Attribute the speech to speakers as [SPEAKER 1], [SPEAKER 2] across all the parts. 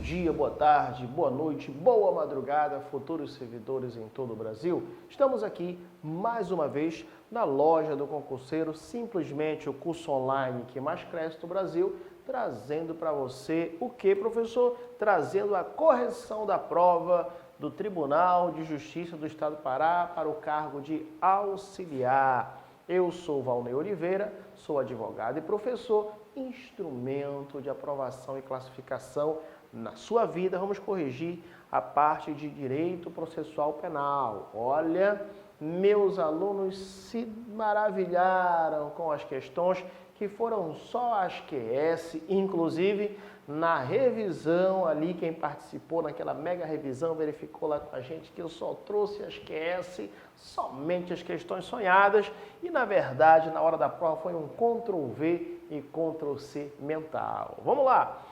[SPEAKER 1] dia, boa tarde, boa noite, boa madrugada, futuros servidores em todo o Brasil. Estamos aqui mais uma vez na loja do concurseiro, simplesmente o curso online que mais cresce no Brasil, trazendo para você o que, professor? Trazendo a correção da prova do Tribunal de Justiça do Estado do Pará para o cargo de auxiliar. Eu sou Valnei Oliveira, sou advogado e professor, instrumento de aprovação e classificação na sua vida. Vamos corrigir a parte de direito processual penal. Olha, meus alunos se maravilharam com as questões que foram só as QS, inclusive na revisão ali, quem participou naquela mega revisão verificou lá com a gente que eu só trouxe as QS, somente as questões sonhadas, e na verdade na hora da prova foi um Ctrl+V e Ctrl+C mental. Vamos lá!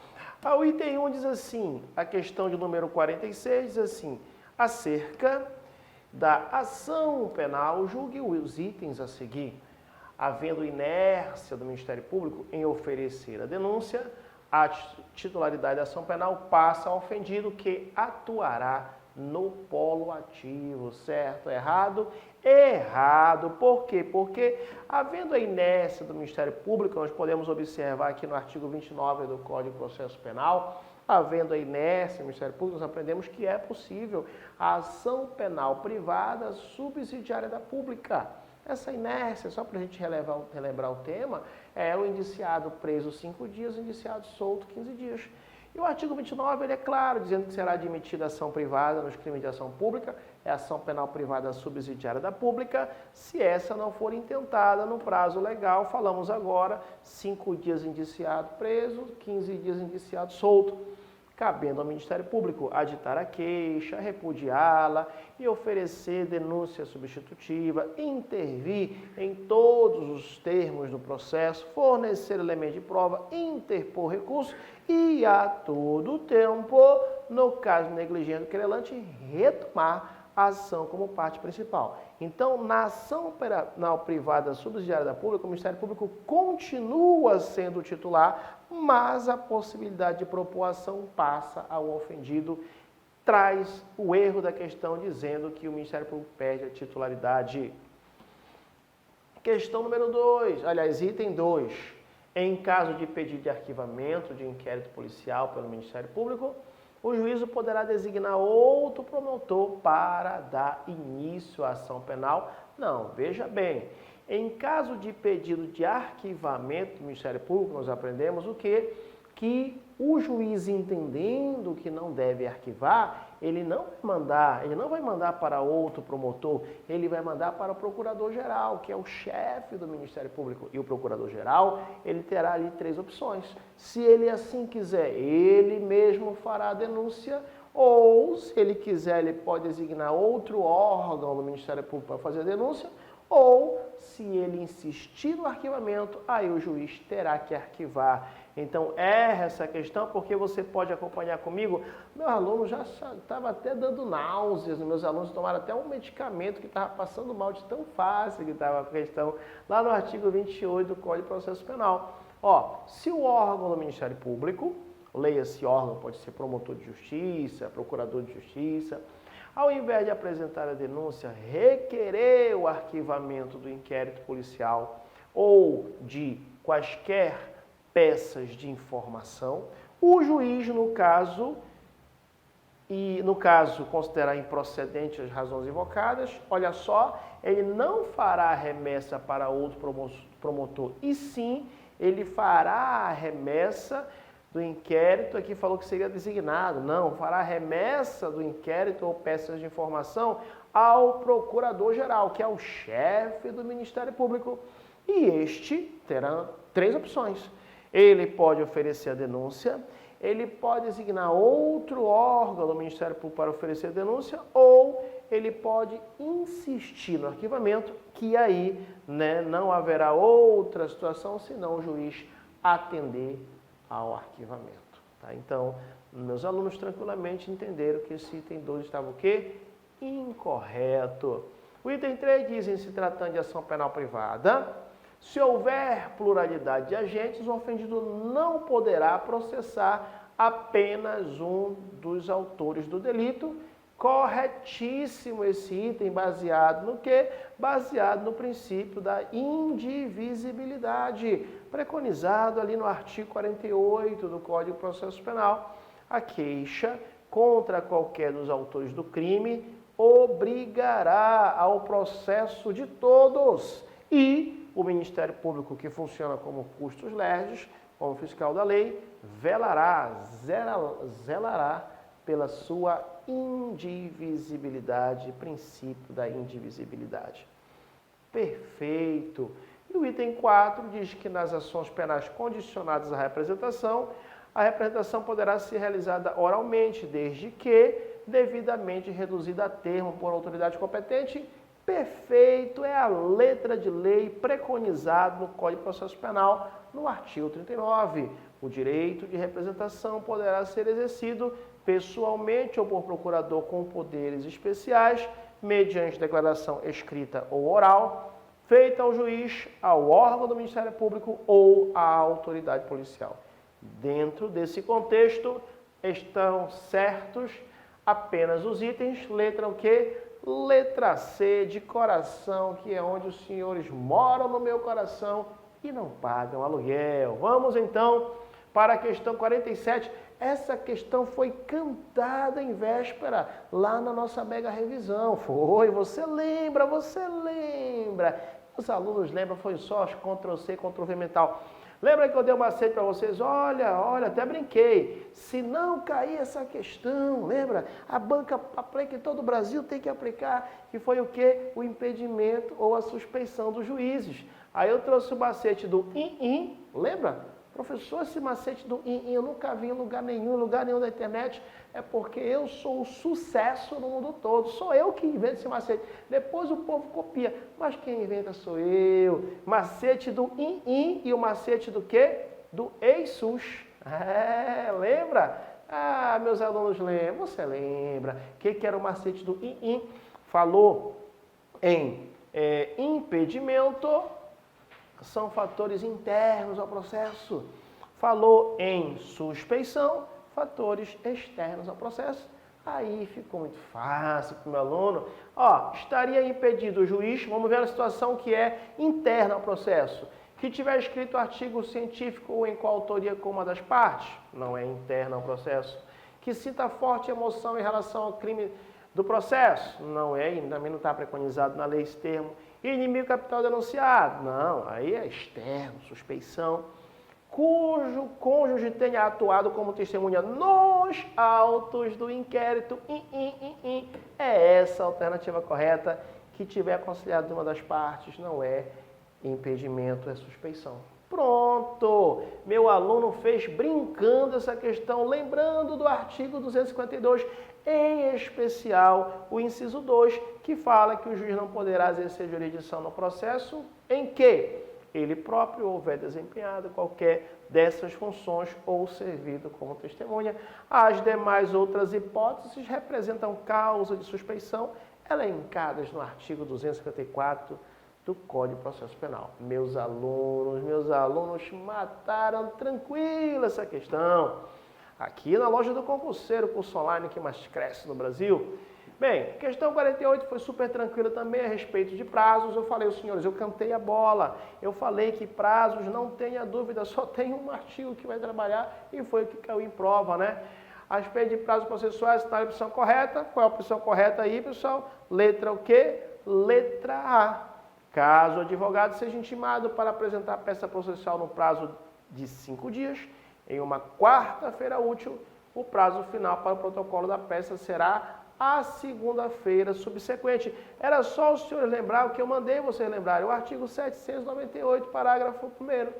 [SPEAKER 1] O item 1 diz assim, a questão de número 46 diz assim, acerca da ação penal, julgue os itens a seguir. Havendo inércia do Ministério Público em oferecer a denúncia, a titularidade da ação penal passa ao ofendido que atuará no polo ativo, certo? Errado? Errado. Por quê? Porque, havendo a inércia do Ministério Público, nós podemos observar aqui no artigo 29 do Código de Processo Penal, havendo a inércia do Ministério Público, nós aprendemos que é possível a ação penal privada subsidiária da pública. Essa inércia, só para a gente relembrar o tema, é o indiciado preso 5 dias, o indiciado solto 15 dias. E o artigo 29, ele é claro, dizendo que será admitida ação privada nos crimes de ação pública, é ação penal privada subsidiária da pública, se essa não for intentada no prazo legal, falamos agora, 5 dias indiciado preso, 15 dias indiciado solto. Cabendo ao Ministério Público aditar a queixa, repudiá-la e oferecer denúncia substitutiva, intervir em todos os termos do processo, fornecer elementos de prova, interpor recurso e, a todo tempo, no caso de negligência do querelante, retomar a ação como parte principal. Então, na ação penal privada subsidiária da pública, o Ministério Público continua sendo titular, mas a possibilidade de propor ação passa ao ofendido, traz o erro da questão dizendo que o Ministério Público perde a titularidade. Questão número 2, aliás, item 2. Em caso de pedido de arquivamento de inquérito policial pelo Ministério Público, o juízo poderá designar outro promotor para dar início à ação penal? Não, veja bem. Em caso de pedido de arquivamento do Ministério Público, nós aprendemos o quê? Que o juiz, entendendo que não deve arquivar, ele não vai mandar para outro promotor, ele vai mandar para o procurador-geral, que é o chefe do Ministério Público. E o procurador-geral, ele terá ali 3 opções. Se ele assim quiser, ele mesmo fará a denúncia, ou se ele quiser, ele pode designar outro órgão do Ministério Público para fazer a denúncia, ou se ele insistir no arquivamento, aí o juiz terá que arquivar. Então, erra essa questão, porque você pode acompanhar comigo. Meu aluno já estava até dando náuseas, meus alunos tomaram até um medicamento que estava passando mal de tão fácil que estava a questão, lá no artigo 28 do Código de Processo Penal. Se o órgão do Ministério Público, leia-se órgão, pode ser promotor de justiça, procurador de justiça, ao invés de apresentar a denúncia, requerer o arquivamento do inquérito policial ou de quaisquer peças de informação, o juiz, no caso considerar improcedente as razões invocadas, olha só, ele não fará a remessa para outro promotor, e sim, ele fará a remessa do inquérito, aqui falou que seria designado, não, fará remessa do inquérito ou peças de informação ao procurador-geral, que é o chefe do Ministério Público, e este terá 3 opções. Ele pode oferecer a denúncia, ele pode designar outro órgão do Ministério Público para oferecer a denúncia, ou ele pode insistir no arquivamento, que aí não haverá outra situação senão o juiz atender ao arquivamento. Tá? Então, meus alunos tranquilamente entenderam que esse item 2 estava o quê? Incorreto. O item 3 diz, em se tratando de ação penal privada, se houver pluralidade de agentes, o ofendido não poderá processar apenas um dos autores do delito. Corretíssimo esse item, baseado no quê? Baseado no princípio da indivisibilidade, preconizado ali no artigo 48 do Código de Processo Penal. A queixa contra qualquer dos autores do crime obrigará ao processo de todos e o Ministério Público, que funciona como custos lerdes, como fiscal da lei, zelará pela sua indivisibilidade, princípio da indivisibilidade. Perfeito. E o item 4 diz que nas ações penais condicionadas à representação, a representação poderá ser realizada oralmente, desde que devidamente reduzida a termo por autoridade competente. Perfeito, é a letra de lei preconizada no Código de Processo Penal, no artigo 39. O direito de representação poderá ser exercido pessoalmente ou por procurador com poderes especiais, mediante declaração escrita ou oral, feita ao juiz, ao órgão do Ministério Público ou à autoridade policial. Dentro desse contexto, estão certos apenas os itens, letra o quê? Letra C, de coração, que é onde os senhores moram no meu coração e não pagam aluguel. Vamos então para a questão 47. Essa questão foi cantada em véspera, lá na nossa mega revisão. Foi, você lembra? Os alunos lembram, foi só Ctrl+C, Ctrl+V mental. Lembra que eu dei um macete para vocês? Olha, até brinquei. Se não cair essa questão, lembra? A banca aplica em todo o Brasil, tem que aplicar, que foi o quê? O impedimento ou a suspeição dos juízes. Aí eu trouxe o macete do in, lembra? Professor, esse macete do eu nunca vi em lugar nenhum da internet, é porque eu sou o sucesso no mundo todo, sou eu que invento esse macete. Depois o povo copia, mas quem inventa sou eu. Macete do in e o macete do quê? Do EISUS. Lembra? Ah, meus alunos lembram, você lembra. O que era o macete do in? Falou em impedimento, são fatores internos ao processo. Falou em suspeição, fatores externos ao processo. Aí ficou muito fácil para o meu aluno. Estaria impedido o juiz, vamos ver a situação que é interna ao processo. Que tiver escrito artigo científico ou em coautoria com uma das partes, não é interna ao processo. Que sinta forte emoção em relação ao crime do processo, não é, também não está preconizado na lei esse termo. Inimigo capital denunciado, não, aí é externo, suspeição. Cujo cônjuge tenha atuado como testemunha nos autos do inquérito, é essa a alternativa correta. Que tiver conciliado de uma das partes, não é impedimento, é suspeição. Pronto! Meu aluno fez brincando essa questão, lembrando do artigo 252, em especial o inciso 2, que fala que o juiz não poderá exercer jurisdição no processo em que ele próprio houver desempenhado qualquer dessas funções ou servido como testemunha. As demais outras hipóteses representam causa de suspeição elencadas no artigo 254 do Código de Processo Penal. Meus alunos mataram tranquilo essa questão. Aqui na loja do concurseiro, curso online que mais cresce no Brasil. Bem, questão 48 foi super tranquila também a respeito de prazos. Eu falei, senhores, eu cantei a bola. Eu falei que prazos, não tenha dúvida, só tem um artigo que vai trabalhar e foi o que caiu em prova, né? A respeito de prazos processuais, está a opção correta. Qual é a opção correta aí, pessoal? Letra o quê? Letra A. Caso o advogado seja intimado para apresentar a peça processual no prazo de 5 dias, em uma quarta-feira útil, o prazo final para o protocolo da peça será a segunda-feira subsequente. Era só os senhores lembrar o que eu mandei vocês lembrarem. O artigo 798, parágrafo 1º.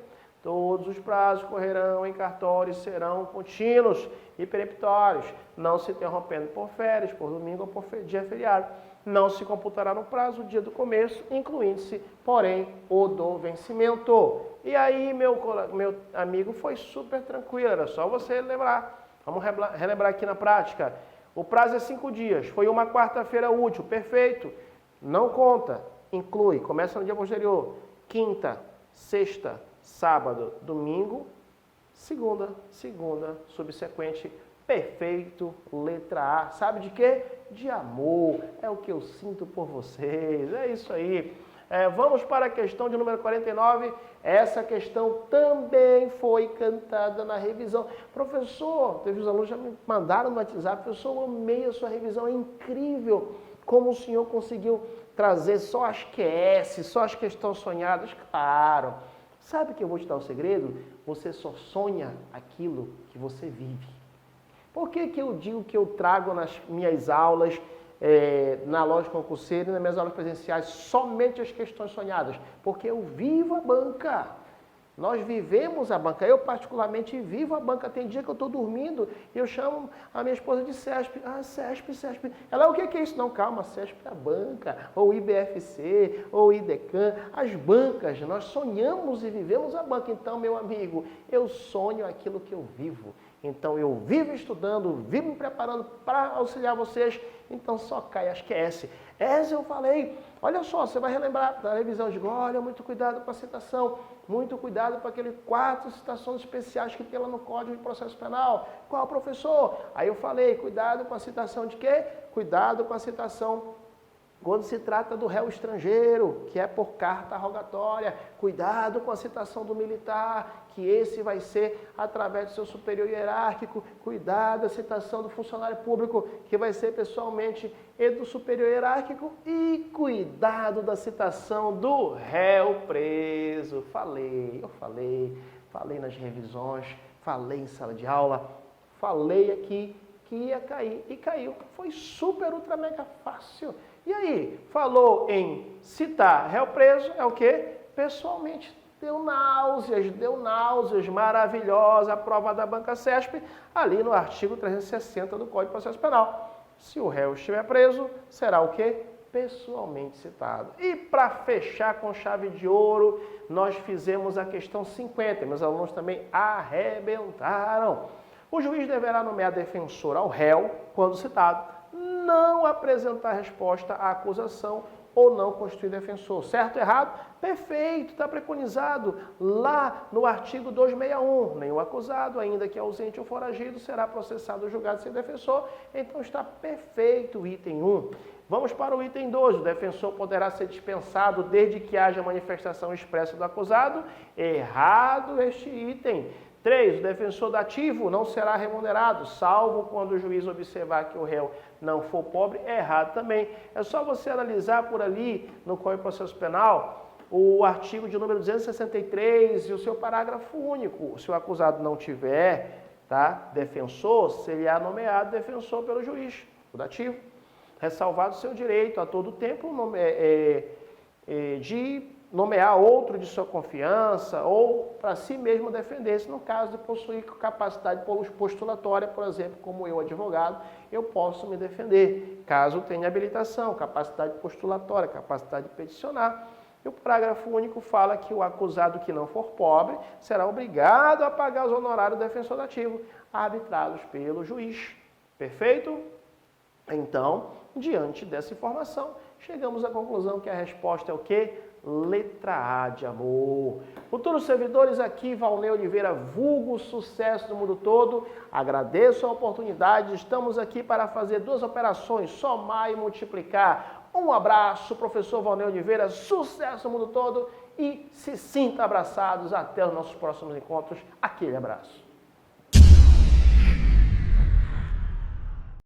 [SPEAKER 1] Todos os prazos correrão em cartório e serão contínuos e peremptórios, não se interrompendo por férias, por domingo ou por dia feriado. Não se computará no prazo o dia do começo, incluindo-se, porém, o do vencimento. E aí, meu amigo, foi super tranquilo, era só você lembrar. Vamos relembrar aqui na prática. O prazo é 5 dias, foi uma quarta-feira útil, perfeito. Não conta, inclui, começa no dia posterior. Quinta, sexta, sábado, domingo, segunda, subsequente, perfeito, letra A. Sabe de quê? De amor. É o que eu sinto por vocês. É isso aí. Vamos para a questão de número 49. Essa questão também foi cantada na revisão. Professor, teve os alunos já me mandaram no WhatsApp. Professor, eu amei a sua revisão, é incrível como o senhor conseguiu trazer só as QS, só as questões sonhadas. Claro. Sabe que eu vou te dar o segredo? Você só sonha aquilo que você vive. Por que que eu digo que eu trago nas minhas aulas, na loja concurseira e nas minhas aulas presenciais, somente as questões sonhadas? Porque eu vivo a banca. Nós vivemos a banca. Eu, particularmente, vivo a banca. Tem dia que eu estou dormindo e eu chamo a minha esposa de CESP. Ah, CESP. Ela, o que é isso? Não, calma, CESP é a banca, ou IBFC, ou IDECAN. As bancas, nós sonhamos e vivemos a banca. Então, meu amigo, eu sonho aquilo que eu vivo. Então, eu vivo estudando, vivo me preparando para auxiliar vocês. Então, só cai as QS. Essa eu falei. Olha só, você vai relembrar da revisão. Eu digo, olha, muito cuidado com a citação. Muito cuidado com aqueles 4 citações especiais que tem lá no Código de Processo Penal. Qual, professor? Aí eu falei, cuidado com a citação de quê? Cuidado com a citação quando se trata do réu estrangeiro, que é por carta rogatória. Cuidado com a citação do militar, que esse vai ser através do seu superior hierárquico. Cuidado a citação do funcionário público, que vai ser pessoalmente e do superior hierárquico. E cuidado da citação do réu preso. Falei nas revisões, falei em sala de aula, falei aqui que ia cair e caiu. Foi super, ultra, mega fácil. E aí, falou em citar réu preso, é o quê? Pessoalmente, deu náuseas, maravilhosa a prova da banca CESP, ali no artigo 360 do Código de Processo Penal. Se o réu estiver preso, será o quê? Pessoalmente citado. E para fechar com chave de ouro, nós fizemos a questão 50, meus alunos também arrebentaram. O juiz deverá nomear defensor ao réu, quando citado, não apresentar resposta à acusação ou não constituir defensor. Certo ou errado? Perfeito, está preconizado lá no artigo 261. Nenhum acusado, ainda que ausente ou foragido, será processado ou julgado sem defensor. Então está perfeito o item 1. Vamos para o item 2. O defensor poderá ser dispensado desde que haja manifestação expressa do acusado. Errado este item. 3. O defensor dativo não será remunerado, salvo quando o juiz observar que o réu não for pobre. Errado também. É só você analisar por ali no Código de Processo Penal o artigo de número 263 e o seu parágrafo único. Se o acusado não tiver defensor, será nomeado defensor pelo juiz, o dativo. Ressalvado o seu direito a todo tempo de nomear outro de sua confiança ou para si mesmo defender-se, no caso de possuir capacidade postulatória, por exemplo, como eu, advogado, eu posso me defender, caso tenha habilitação, capacidade postulatória, capacidade de peticionar. E o parágrafo único fala que o acusado que não for pobre será obrigado a pagar os honorários do defensor dativo, arbitrados pelo juiz. Perfeito? Então, diante dessa informação, chegamos à conclusão que a resposta é o quê? Letra A de amor. Futuros servidores, aqui Valnei Oliveira, vulgo sucesso no mundo todo. Agradeço a oportunidade, estamos aqui para fazer 2 operações, somar e multiplicar. Um abraço, professor Valnei Oliveira, sucesso no mundo todo e se sinta abraçados. Até os nossos próximos encontros. Aquele abraço.